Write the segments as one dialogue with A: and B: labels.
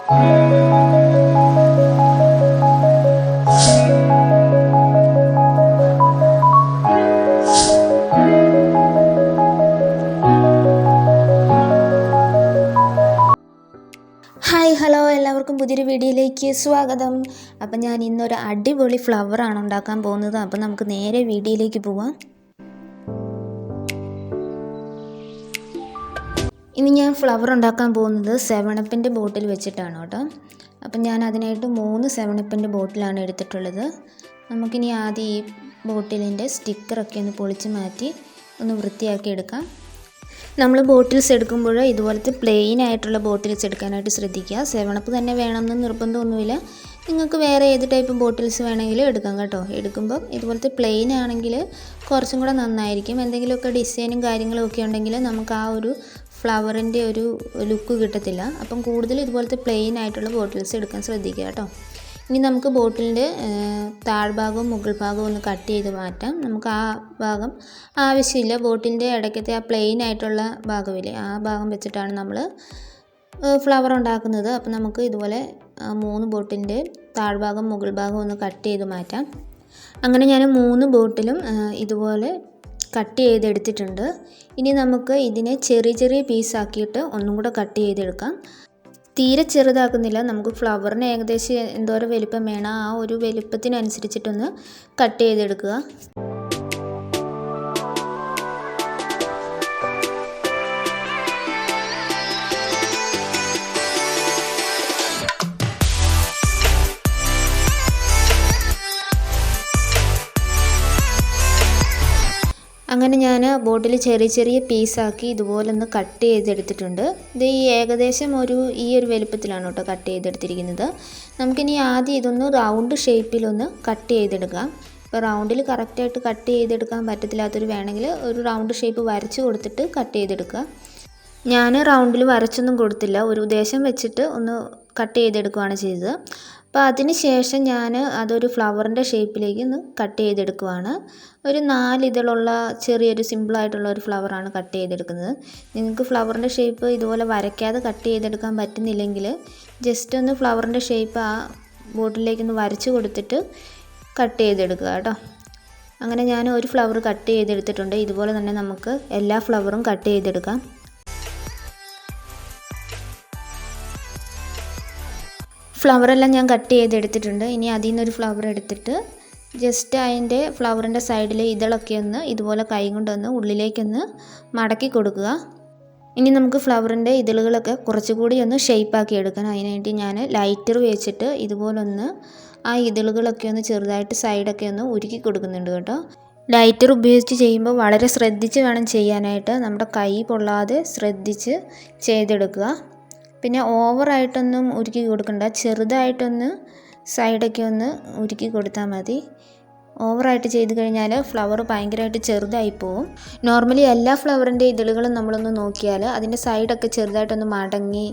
A: Hi hello എല്ലാവർക്കും പുതിയൊരു വീഡിയോയിലേക്ക് സ്വാഗതം. അപ്പം ഞാൻ ഇന്നൊരു അടിപൊളി ഫ്ലവറാണ് ഉണ്ടാക്കാൻ പോകുന്നത്. അപ്പം നമുക്ക് നേരെ വീഡിയോയിലേക്ക് പോവാം. ഇനി ഞാൻ ഫ്ലവർ ഉണ്ടാക്കാൻ പോകുന്നത് 7up ബോട്ടിൽ വെച്ചിട്ടാണ് കേട്ടോ. അപ്പം ഞാൻ അതിനായിട്ട് 3 7up ബോട്ടിലാണ് എടുത്തിട്ടുള്ളത്. നമുക്കിനി ആദ്യം ഈ ബോട്ടിലിൻ്റെ സ്റ്റിക്കറൊക്കെ ഒന്ന് പൊളിച്ച് മാറ്റി ഒന്ന് വൃത്തിയാക്കി എടുക്കാം. നമ്മൾ ബോട്ടിൽസ് എടുക്കുമ്പോൾ ഇതുപോലത്തെ പ്ലെയിൻ ആയിട്ടുള്ള ബോട്ടിൽസ് എടുക്കാനായിട്ട് ശ്രദ്ധിക്കുക. 7up തന്നെ വേണമെന്ന് നിർബന്ധമൊന്നുമില്ല. നിങ്ങൾക്ക് വേറെ ഏത് ടൈപ്പ് ബോട്ടിൽസ് വേണമെങ്കിലും എടുക്കാം കേട്ടോ. എടുക്കുമ്പോൾ ഇതുപോലത്തെ പ്ലെയിൻ ആണെങ്കിൽ കുറച്ചും കൂടെ നന്നായിരിക്കും. എന്തെങ്കിലുമൊക്കെ ഡിസൈനും കാര്യങ്ങളും ഒക്കെ ഉണ്ടെങ്കിൽ നമുക്ക് ആ ഒരു ഫ്ലവറിൻ്റെ ഒരു ലുക്ക് കിട്ടത്തില്ല. അപ്പം കൂടുതൽ ഇതുപോലത്തെ പ്ലെയിൻ ആയിട്ടുള്ള ബോട്ടിൽസ് എടുക്കാൻ ശ്രദ്ധിക്കുക കേട്ടോ. ഇനി നമുക്ക് ബോട്ടിലിൻ്റെ താഴ്ഭാഗവും മുകൾ ഭാഗവും ഒന്ന് കട്ട് ചെയ്ത് മാറ്റാം. നമുക്ക് ആ ഭാഗം ആവശ്യമില്ല. ബോട്ടിലിൻ്റെ ഇടയ്ക്കത്തെ ആ പ്ലെയിൻ ആയിട്ടുള്ള ഭാഗമില്ലേ, ആ ഭാഗം വെച്ചിട്ടാണ് നമ്മൾ ഫ്ലവർ ഉണ്ടാക്കുന്നത്. അപ്പോൾ നമുക്ക് ഇതുപോലെ 3 ബോട്ടിലിൻ്റെ താഴ്ഭാഗം മുകൾ ഭാഗം ഒന്ന് കട്ട് ചെയ്ത് മാറ്റാം. അങ്ങനെ ഞാൻ 3 ബോട്ടിലും ഇതുപോലെ കട്ട് ചെയ്തെടുത്തിട്ടുണ്ട്. ഇനി നമുക്ക് ഇതിനെ ചെറിയ ചെറിയ പീസാക്കിയിട്ട് ഒന്നും കൂടെ കട്ട് ചെയ്തെടുക്കാം. തീരെ ചെറുതാക്കുന്നില്ല. നമുക്ക് ഫ്ലവറിന് ഏകദേശം എന്തോരം വലിപ്പം വേണം ആ ഒരു വലിപ്പത്തിനനുസരിച്ചിട്ടൊന്ന് കട്ട് ചെയ്തെടുക്കുക. അങ്ങനെ ഞാൻ ബോട്ടിൽ ചെറിയ ചെറിയ പീസാക്കി ഇതുപോലെ ഒന്ന് കട്ട് ചെയ്തെടുത്തിട്ടുണ്ട്. ഇത് ഏകദേശം ഈ ഒരു വലുപ്പത്തിലാണ് കേട്ടോ കട്ട് ചെയ്തെടുത്തിരിക്കുന്നത്. നമുക്കിനി ആദ്യം ഇതൊന്ന് റൗണ്ട് ഷേപ്പിലൊന്ന് കട്ട് ചെയ്തെടുക്കാം. ഇപ്പോൾ റൗണ്ടിൽ കറക്റ്റായിട്ട് കട്ട് ചെയ്തെടുക്കാൻ പറ്റത്തില്ലാത്തൊരു വേണമെങ്കിൽ ഒരു റൗണ്ട് ഷേപ്പ് വരച്ച് കൊടുത്തിട്ട് കട്ട് ചെയ്തെടുക്കുക. ഞാൻ റൗണ്ടിൽ വരച്ചൊന്നും കൊടുത്തില്ല, ഒരു ഉദ്ദേശം വെച്ചിട്ട് ഒന്ന് കട്ട് ചെയ്തെടുക്കുകയാണ് ചെയ്തത്. അപ്പോൾ അതിന് ശേഷം ഞാൻ അതൊരു ഫ്ലവറിൻ്റെ ഷേപ്പിലേക്ക് ഒന്ന് കട്ട് ചെയ്തെടുക്കുവാണ്. ഒരു 4 ഇതളുള്ള ചെറിയൊരു സിമ്പിളായിട്ടുള്ള ഒരു ഫ്ലവറാണ് കട്ട് ചെയ്തെടുക്കുന്നത്. നിങ്ങൾക്ക് ഫ്ലവറിൻ്റെ ഷേപ്പ് ഇതുപോലെ വരയ്ക്കാതെ കട്ട് ചെയ്തെടുക്കാൻ പറ്റുന്നില്ലെങ്കിൽ ജസ്റ്റ് ഒന്ന് ഫ്ലവറിൻ്റെ ഷേപ്പ് ആ ബോട്ടിലേക്കൊന്ന് വരച്ച് കൊടുത്തിട്ട് കട്ട് ചെയ്തെടുക്കുക കേട്ടോ. അങ്ങനെ ഞാൻ ഒരു ഫ്ലവർ കട്ട് ചെയ്തെടുത്തിട്ടുണ്ട്. ഇതുപോലെ തന്നെ നമുക്ക് എല്ലാ ഫ്ലവറും കട്ട് ചെയ്തെടുക്കാം. ഫ്ലവറെല്ലാം ഞാൻ കട്ട് ചെയ്തെടുത്തിട്ടുണ്ട്. ഇനി അതിൽ നിന്നൊരു ഫ്ലവർ എടുത്തിട്ട് ജസ്റ്റ് അതിൻ്റെ ഫ്ലവറിൻ്റെ സൈഡിൽ ഇതളൊക്കെ ഒന്ന് ഇതുപോലെ കൈ കൊണ്ടൊന്ന് ഉള്ളിലേക്കൊന്ന് മടക്കി കൊടുക്കുക. ഇനി നമുക്ക് ഫ്ലവറിൻ്റെ ഇതളുകളൊക്കെ കുറച്ചുകൂടി ഒന്ന് ഷേപ്പാക്കി എടുക്കണം. അതിനായിട്ട് ഞാൻ ലൈറ്റർ വെച്ചിട്ട് ഇതുപോലൊന്ന് ആ ഇതളുകളൊക്കെ ഒന്ന് ചെറുതായിട്ട് സൈഡൊക്കെ ഒന്ന് ഉരുക്കി കൊടുക്കുന്നുണ്ട് കേട്ടോ. ലൈറ്റർ ഉപയോഗിച്ച് ചെയ്യുമ്പോൾ വളരെ ശ്രദ്ധിച്ച് വേണം ചെയ്യാനായിട്ട്. നമ്മുടെ കൈ പൊള്ളാതെ ശ്രദ്ധിച്ച് ചെയ്തെടുക്കുക. പിന്നെ ഓവറായിട്ടൊന്നും ഉരുക്കി കൊടുക്കണ്ട, ചെറുതായിട്ടൊന്ന് സൈഡൊക്കെ ഒന്ന് ഉരുക്കി കൊടുത്താൽ മതി. ഓവറായിട്ട് ചെയ്ത് കഴിഞ്ഞാൽ ഫ്ലവർ ഭയങ്കരമായിട്ട് ചെറുതായി പോവും. നോർമലി എല്ലാ ഫ്ലവറിൻ്റെ ഇതളുകളും നമ്മളൊന്ന് നോക്കിയാൽ അതിൻ്റെ സൈഡൊക്കെ ചെറുതായിട്ടൊന്ന് മടങ്ങി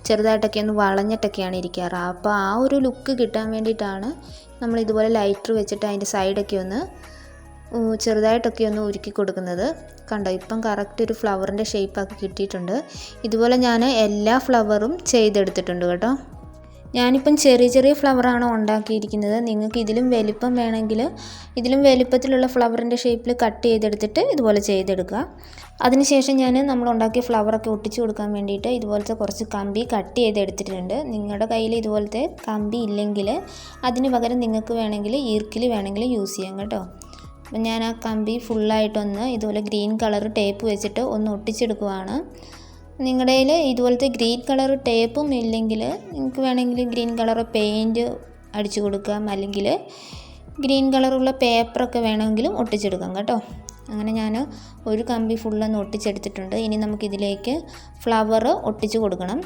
A: ചെറുതായിട്ടൊക്കെ ഒന്ന് വളഞ്ഞിട്ടൊക്കെയാണ് ഇരിക്കാറ്. അപ്പോൾ ആ ഒരു ലുക്ക് കിട്ടാൻ വേണ്ടിയിട്ടാണ് നമ്മൾ ഇതുപോലെ ലൈറ്റർ വെച്ചിട്ട് അതിൻ്റെ സൈഡൊക്കെ ഒന്ന് ചെറുതായിട്ടൊക്കെ ഒന്ന് ഉരുക്കി കൊടുക്കുന്നത്. കണ്ടോ, ഇപ്പം കറക്റ്റ് ഒരു ഫ്ലവറിൻ്റെ ഷേപ്പാക്കി കിട്ടിയിട്ടുണ്ട്. ഇതുപോലെ ഞാൻ എല്ലാ ഫ്ലവറും ചെയ്തെടുത്തിട്ടുണ്ട് കേട്ടോ. ഞാനിപ്പം ചെറിയ ചെറിയ ഫ്ലവറാണ് ഉണ്ടാക്കിയിരിക്കുന്നത്. നിങ്ങൾക്ക് ഇതിലും വലിപ്പം വേണമെങ്കിൽ ഇതിലും വലിപ്പത്തിലുള്ള ഫ്ലവറിൻ്റെ ഷേപ്പിൽ കട്ട് ചെയ്തെടുത്തിട്ട് ഇതുപോലെ ചെയ്തെടുക്കുക. അതിനുശേഷം നമ്മൾ ഉണ്ടാക്കിയ ഫ്ലവറൊക്കെ ഒട്ടിച്ചു കൊടുക്കാൻ വേണ്ടിയിട്ട് ഇതുപോലത്തെ കുറച്ച് കമ്പി കട്ട് ചെയ്തെടുത്തിട്ടുണ്ട്. നിങ്ങളുടെ കയ്യിൽ ഇതുപോലത്തെ കമ്പി ഇല്ലെങ്കിൽ അതിന് പകരം നിങ്ങൾക്ക് വേണമെങ്കിൽ ഈർക്കിൽ വേണമെങ്കിൽ യൂസ് ചെയ്യാം കേട്ടോ. അപ്പം ഞാൻ ആ കമ്പി ഫുള്ളായിട്ടൊന്ന് ഇതുപോലെ ഗ്രീൻ കളർ ടേപ്പ് വെച്ചിട്ട് ഒന്ന് ഒട്ടിച്ചെടുക്കുവാണ്. നിങ്ങളുടെ കയ്യിൽ ഇതുപോലത്തെ ഗ്രീൻ കളർ ടേപ്പും ഇല്ലെങ്കിൽ നിങ്ങൾക്ക് വേണമെങ്കിൽ ഗ്രീൻ കളർ പെയിൻറ്റ് അടിച്ചു കൊടുക്കാം, അല്ലെങ്കിൽ ഗ്രീൻ കളറുള്ള പേപ്പറൊക്കെ വേണമെങ്കിലും ഒട്ടിച്ചെടുക്കാം കേട്ടോ. അങ്ങനെ ഞാൻ ഒരു കമ്പി ഫുള്ളൊന്ന് ഒട്ടിച്ചെടുത്തിട്ടുണ്ട്. ഇനി നമുക്കിതിലേക്ക് ഫ്ലവർ ഒട്ടിച്ച് കൊടുക്കണം.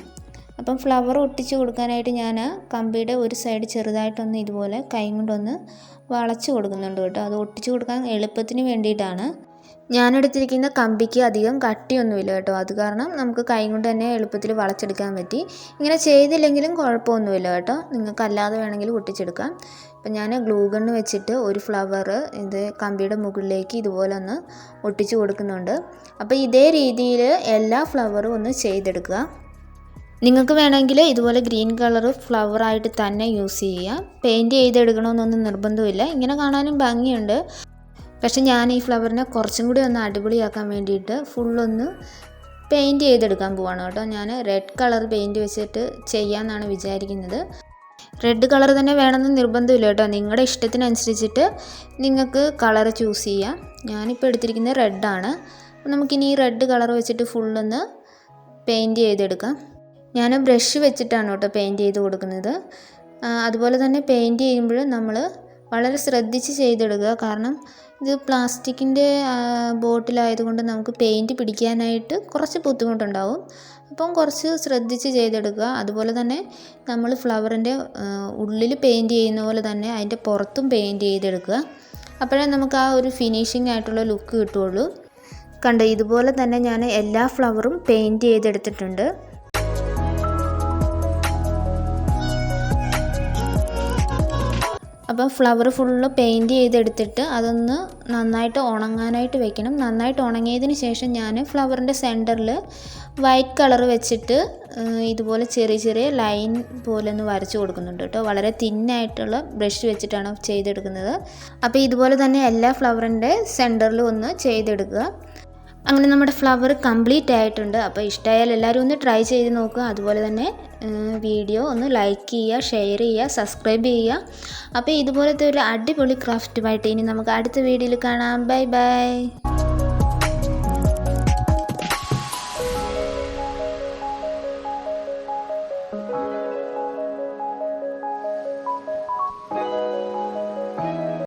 A: അപ്പം ഫ്ലവർ ഒട്ടിച്ച് കൊടുക്കാനായിട്ട് ഞാൻ കമ്പിയുടെ ഒരു സൈഡ് ചെറുതായിട്ടൊന്ന് ഇതുപോലെ കൈ കൊണ്ടൊന്ന് വളച്ച് കൊടുക്കുന്നുണ്ട് കേട്ടോ. അത് ഒട്ടിച്ച് കൊടുക്കാൻ എളുപ്പത്തിന് വേണ്ടിയിട്ടാണ്. ഞാനെടുത്തിരിക്കുന്ന കമ്പിക്ക് അധികം കട്ടിയൊന്നുമില്ല കേട്ടോ. അത് കാരണം നമുക്ക് കൈ കൊണ്ട് തന്നെ എളുപ്പത്തിൽ വളച്ചെടുക്കാൻ പറ്റി. ഇങ്ങനെ ചെയ്തില്ലെങ്കിലും കുഴപ്പമൊന്നുമില്ല കേട്ടോ. നിങ്ങൾക്ക് അല്ലാതെ വേണമെങ്കിൽ ഒട്ടിച്ചെടുക്കാം. അപ്പം ഞാൻ ഗ്ലൂ ഗണ്ണ് വെച്ചിട്ട് ഒരു ഫ്ലവർ ഇത് കമ്പിയുടെ മുകളിലേക്ക് ഇതുപോലെ ഒന്ന് ഒട്ടിച്ച് കൊടുക്കുന്നുണ്ട്. അപ്പോൾ ഇതേ രീതിയിൽ എല്ലാ ഫ്ലവറും ഒന്ന് ചെയ്തെടുക്കുക. നിങ്ങൾക്ക് വേണമെങ്കിൽ ഇതുപോലെ ഗ്രീൻ കളർ ഫ്ലവറായിട്ട് തന്നെ യൂസ് ചെയ്യാം. പെയിൻറ്റ് ചെയ്തെടുക്കണമെന്നൊന്നും നിർബന്ധമില്ല. ഇങ്ങനെ കാണാനും ഭംഗിയുണ്ട്. പക്ഷെ ഞാൻ ഈ ഫ്ലവറിനെ കുറച്ചും കൂടി ഒന്ന് അടിപൊളിയാക്കാൻ വേണ്ടിയിട്ട് ഫുള്ളൊന്ന് പെയിൻറ്റ് ചെയ്തെടുക്കാൻ പോവാണ് കേട്ടോ. ഞാൻ റെഡ് കളർ പെയിൻറ്റ് വെച്ചിട്ട് ചെയ്യാമെന്നാണ് വിചാരിക്കുന്നത്. റെഡ് കളർ തന്നെ വേണമെന്ന് നിർബന്ധമില്ല കേട്ടോ. നിങ്ങളുടെ ഇഷ്ടത്തിനനുസരിച്ചിട്ട് നിങ്ങൾക്ക് കളർ ചൂസ് ചെയ്യാം. ഞാനിപ്പോൾ എടുത്തിരിക്കുന്നത് റെഡാണ്. നമുക്കിനി ഈ റെഡ് കളർ വെച്ചിട്ട് ഫുള്ളൊന്ന് പെയിൻറ്റ് ചെയ്തെടുക്കാം. ഞാൻ ബ്രഷ് വെച്ചിട്ടാണ് കേട്ടോ പെയിൻറ്റ് ചെയ്ത് കൊടുക്കുന്നത്. അതുപോലെ തന്നെ പെയിൻറ്റ് ചെയ്യുമ്പോൾ നമ്മൾ വളരെ ശ്രദ്ധിച്ച് ചെയ്തെടുക്കുക. കാരണം ഇത് പ്ലാസ്റ്റിക്കിൻ്റെ ബോട്ടിലായതുകൊണ്ട് നമുക്ക് പെയിൻറ്റ് പിടിക്കാനായിട്ട് കുറച്ച് ബുദ്ധിമുട്ടുണ്ടാവും. അപ്പം കുറച്ച് ശ്രദ്ധിച്ച് ചെയ്തെടുക്കുക. അതുപോലെ തന്നെ നമ്മൾ ഫ്ലവറിൻ്റെ ഉള്ളിൽ പെയിൻറ്റ് ചെയ്യുന്ന പോലെ തന്നെ അതിൻ്റെ പുറത്തും പെയിൻറ്റ് ചെയ്തെടുക്കുക. അപ്പോഴേ നമുക്ക് ആ ഒരു ഫിനിഷിംഗ് ആയിട്ടുള്ള ലുക്ക് കിട്ടുകയുള്ളൂ. കണ്ടോ, ഇതുപോലെ തന്നെ ഞാൻ എല്ലാ ഫ്ലവറും പെയിൻറ്റ് ചെയ്തെടുത്തിട്ടുണ്ട്. അപ്പം ഫ്ലവർ ഫുള്ള് പെയിൻറ്റ് ചെയ്തെടുത്തിട്ട് അതൊന്ന് നന്നായിട്ട് ഉണങ്ങാനായിട്ട് വെക്കണം. നന്നായിട്ട് ഉണങ്ങിയതിന് ശേഷം ഞാൻ ഫ്ലവറിൻ്റെ സെൻറ്ററിൽ വൈറ്റ് കളർ വെച്ചിട്ട് ഇതുപോലെ ചെറിയ ചെറിയ ലൈൻ പോലെ ഒന്ന് വരച്ച് കൊടുക്കുന്നുണ്ട് കേട്ടോ. വളരെ തിന്നായിട്ടുള്ള ബ്രഷ് വെച്ചിട്ടാണ് ചെയ്തെടുക്കുന്നത്. അപ്പോൾ ഇതുപോലെ തന്നെ എല്ലാ ഫ്ലവറിൻ്റെ സെൻറ്ററിലും ഒന്ന് ചെയ്തെടുക്കുക. അങ്ങനെ നമ്മുടെ ഫ്ലവർ കംപ്ലീറ്റ് ആയിട്ടുണ്ട്. അപ്പോൾ ഇഷ്ടമായാൽ എല്ലാവരും ഒന്ന് ട്രൈ ചെയ്ത് നോക്കുക. അതുപോലെ തന്നെ വീഡിയോ ഒന്ന് ലൈക്ക് ചെയ്യുക, ഷെയർ ചെയ്യുക, സബ്സ്ക്രൈബ് ചെയ്യുക. അപ്പോൾ ഇതുപോലത്തെ ഒരു അടിപൊളി ക്രാഫ്റ്റുമായിട്ട് ഇനി നമുക്ക് അടുത്ത വീഡിയോയിൽ കാണാം. Bye bye.